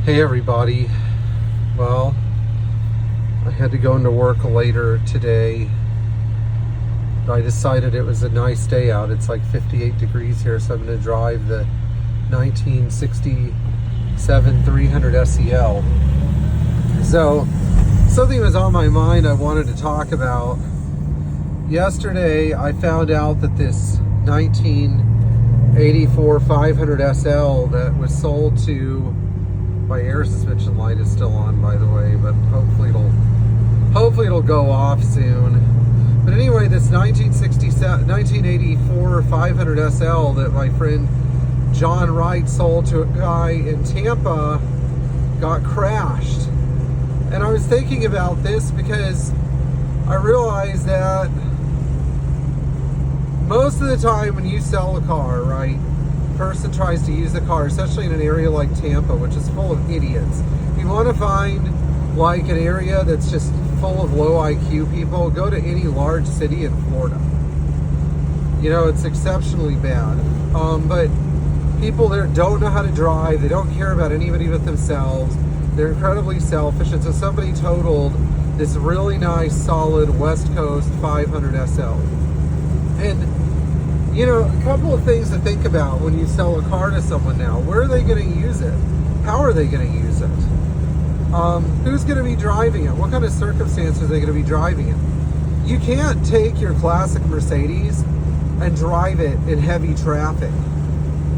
Hey everybody. Well, I had to go into work later today. I decided it was a nice day out. It's like 58 degrees here, so I'm going to drive the 1967 300 SEL. So, something was on my mind I wanted to talk about. Yesterday, I found out that this 1984 500 SL that was sold to... My air suspension light is still on, by the way, but hopefully it'll go off soon. But anyway, this 1984 500 SL that my friend John Wright sold to a guy in Tampa got crashed. And I was thinking about this because I realized that most of the time when you sell a car, right, person tries to use the car, especially in an area like Tampa, which is full of idiots. If you want to find like an area that's just full of low IQ people, go to any large city in Florida. You know, it's exceptionally bad. But people there don't know how to drive. They don't care about anybody but themselves. They're incredibly selfish. And so somebody totaled this really nice, solid West Coast 500 SL. And you know, a couple of things to think about when you sell a car to someone now. Where are they going to use it? How are they going to use it? Who's going to be driving it? What kind of circumstances are they going to be driving it? You can't take your classic Mercedes and drive it in heavy traffic.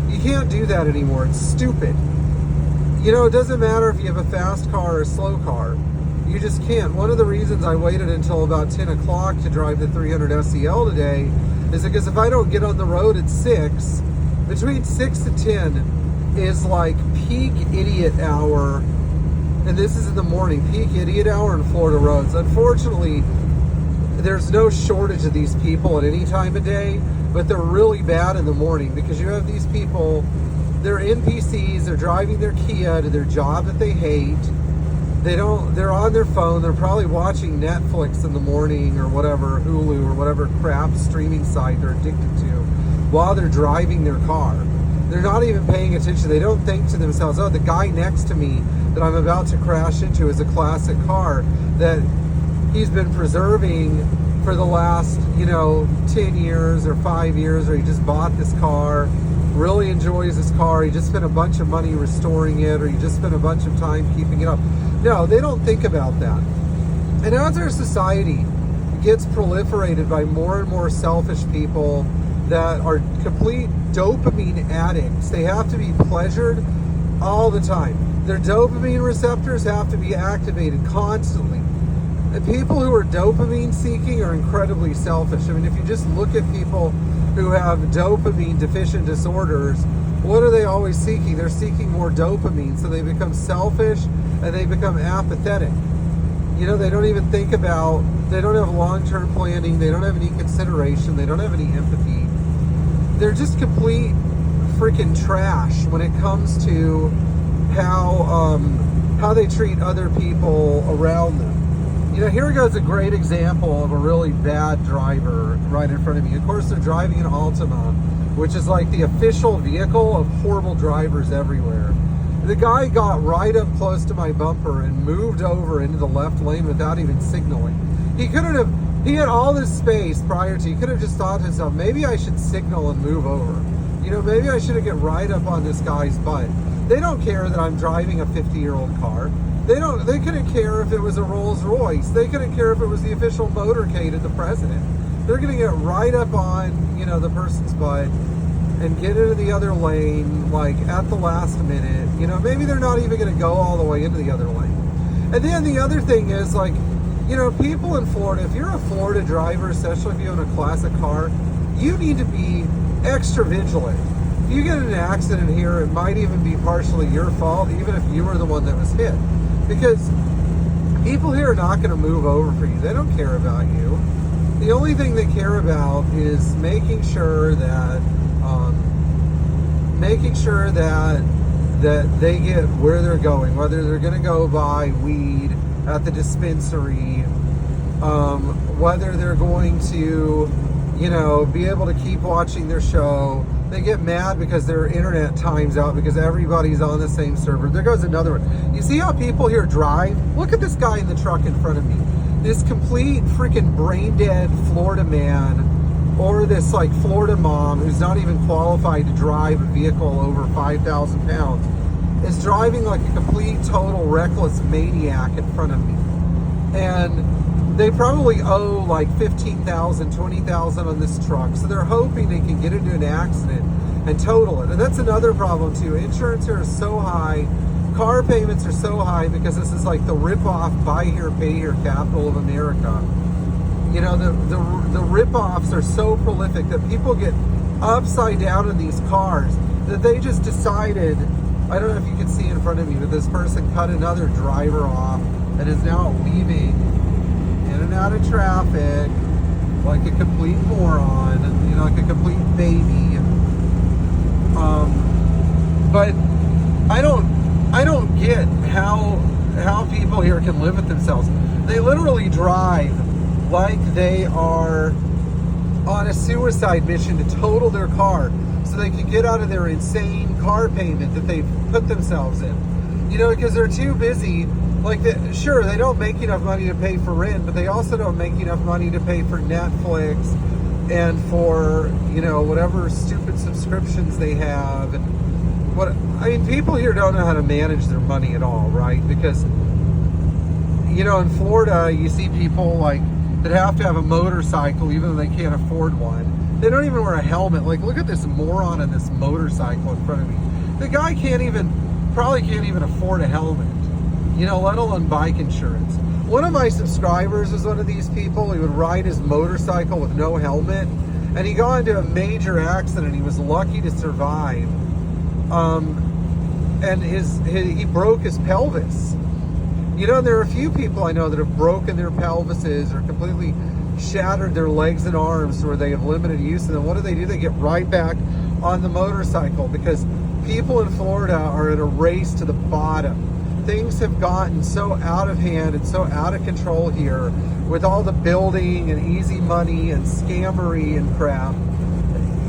You can't do that anymore. It's stupid. You know, it doesn't matter if you have a fast car or a slow car. You just can't. One of the reasons I waited until about 10 o'clock to drive the 300 SEL today is because if I don't get on the road at 6, between 6 to 10 is like peak idiot hour, and this is in the morning, peak idiot hour in Florida roads. Unfortunately, there's no shortage of these people at any time of day, but they're really bad in the morning because you have these people, they're NPCs, they're driving their Kia to their job that they hate. They're on their phone, they're probably watching Netflix in the morning or whatever, Hulu or whatever crap streaming site they're addicted to while they're driving their car. They're not even paying attention. They don't think to themselves, oh, the guy next to me that I'm about to crash into is a classic car that he's been preserving for the last, 10 years or 5 years, or he just bought this car, really enjoys his car, he just spent a bunch of money restoring it, or he just spent a bunch of time keeping it up. No, they don't think about that. And as our society gets proliferated by more and more selfish people that are complete dopamine addicts, they have to be pleasured all the time. Their dopamine receptors have to be activated constantly. And people who are dopamine seeking are incredibly selfish. I mean, if you just look at people who have dopamine deficient disorders, what are they always seeking? They're seeking more dopamine, so they become selfish and they become apathetic. You know, they don't even think about, they don't have long-term planning, they don't have any consideration, they don't have any empathy. They're just complete freaking trash when it comes to how they treat other people around them. You know, here goes a great example of a really bad driver right in front of me. Of course, they're driving an Altima, which is like the official vehicle of horrible drivers everywhere. The guy got right up close to my bumper and moved over into the left lane without even signaling. He had all this space prior to, he could have just thought to himself, maybe I should signal and move over. You know, maybe I should get right up on this guy's butt. They don't care that I'm driving a 50-year-old car. They couldn't care if it was a Rolls Royce. They couldn't care if it was the official motorcade of the president. They're going to get right up on, the person's butt and get into the other lane, like at the last minute. You know, maybe they're not even going to go all the way into the other lane. And then the other thing is, like, people in Florida, if you're a Florida driver, especially if you own a classic car, you need to be extra vigilant. If you get in an accident here, it might even be partially your fault, even if you were the one that was hit. Because people here are not going to move over for you. They don't care about you. The only thing they care about is making sure that they get where they're going, whether they're going to go buy weed at the dispensary, whether they're going to, be able to keep watching their show. They get mad because their internet times out because everybody's on the same server. There goes another one. You see how people here drive? Look at this guy in the truck in front of me. This complete freaking brain dead Florida man, or this like Florida mom who's not even qualified to drive a vehicle over 5,000 pounds, is driving like a complete total reckless maniac in front of me. And they probably owe like $15,000, $20,000 on this truck. So they're hoping they can get into an accident and total it. And that's another problem too. Insurance here is so high. Car payments are so high because this is like the rip-off buy here, pay here capital of America. You know, the rip-offs are so prolific that people get upside down in these cars that they just decided, I don't know if you can see in front of me, but this person cut another driver off and is now weaving in and out of traffic like a complete moron, and, you know, like a complete baby. But I don't get how people here can live with themselves. They literally drive like they are on a suicide mission to total their car so they can get out of their insane car payment that they've put themselves in. You know, because they're too busy. Like, sure, they don't make enough money to pay for rent, but they also don't make enough money to pay for Netflix and for, you know, whatever stupid subscriptions they have. And people here don't know how to manage their money at all, right? Because, you know, in Florida, you see people like that have to have a motorcycle even though they can't afford one. They don't even wear a helmet. Like, look at this moron on this motorcycle in front of me. The guy probably can't even afford a helmet, you know, let alone bike insurance. One of my subscribers was one of these people. He would ride his motorcycle with no helmet, and he got into a major accident. He was lucky to survive. And he broke his pelvis. You know, there are a few people I know that have broken their pelvises or completely shattered their legs and arms where they have limited use. And then what do? They get right back on the motorcycle because people in Florida are in a race to the bottom. Things have gotten so out of hand and so out of control here with all the building and easy money and scammery and crap.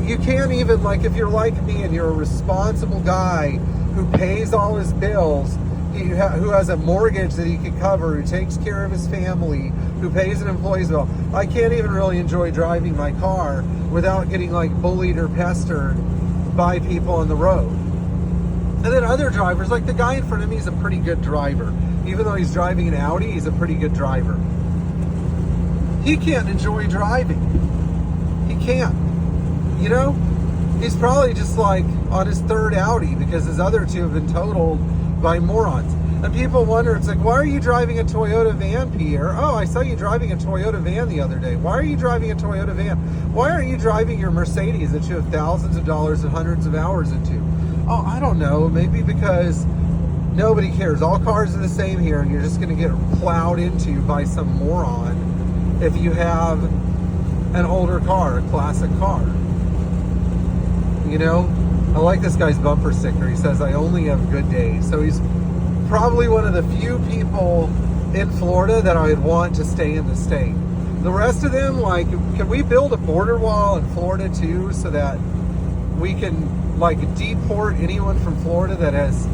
You can't even, like, if you're like me and you're a responsible guy who pays all his bills, who has a mortgage that he can cover, who takes care of his family, who pays an employee's bill, I can't even really enjoy driving my car without getting like bullied or pestered by people on the road. And then other drivers, like the guy in front of me is a pretty good driver. Even though he's driving an Audi, he's a pretty good driver. He can't enjoy driving. He can't. You know, he's probably just like on his third Audi because his other two have been totaled by morons. And people wonder, it's like, why are you driving a Toyota van, Pierre? Oh, I saw you driving a Toyota van the other day. Why are you driving a Toyota van? Why aren't you driving your Mercedes that you have thousands of dollars and hundreds of hours into? Oh, I don't know. Maybe because nobody cares. All cars are the same here, and you're just going to get plowed into by some moron if you have an older car, a classic car. You know, I like this guy's bumper sticker. He says, I only have good days. So he's probably one of the few people in Florida that I would want to stay in the state. The rest of them, like, can we build a border wall in Florida too so that we can, like, deport anyone from Florida that has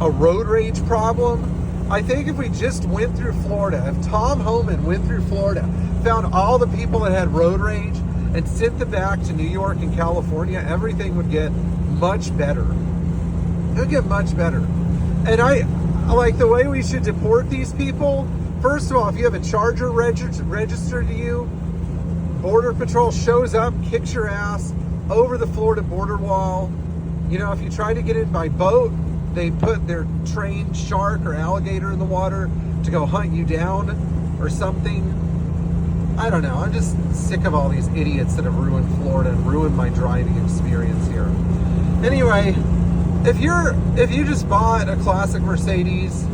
a road rage problem? I think if we just went through Florida, if Tom Homan went through Florida, found all the people that had road rage, and sent them back to New York and California, everything would get much better. It would get much better. And I like the way we should deport these people. First of all, if you have a Charger registered to you, Border Patrol shows up, kicks your ass over the Florida border wall. You know, if you try to get in by boat, they put their trained shark or alligator in the water to go hunt you down or something. I don't know. I'm just sick of all these idiots that have ruined Florida and ruined my driving experience here. Anyway, if you just bought a classic Mercedes,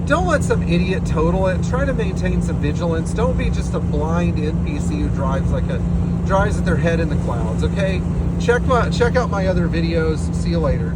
don't let some idiot total it. Try to maintain some vigilance. Don't be just a blind NPC who drives with their head in the clouds, okay? Check out my other videos. See you later.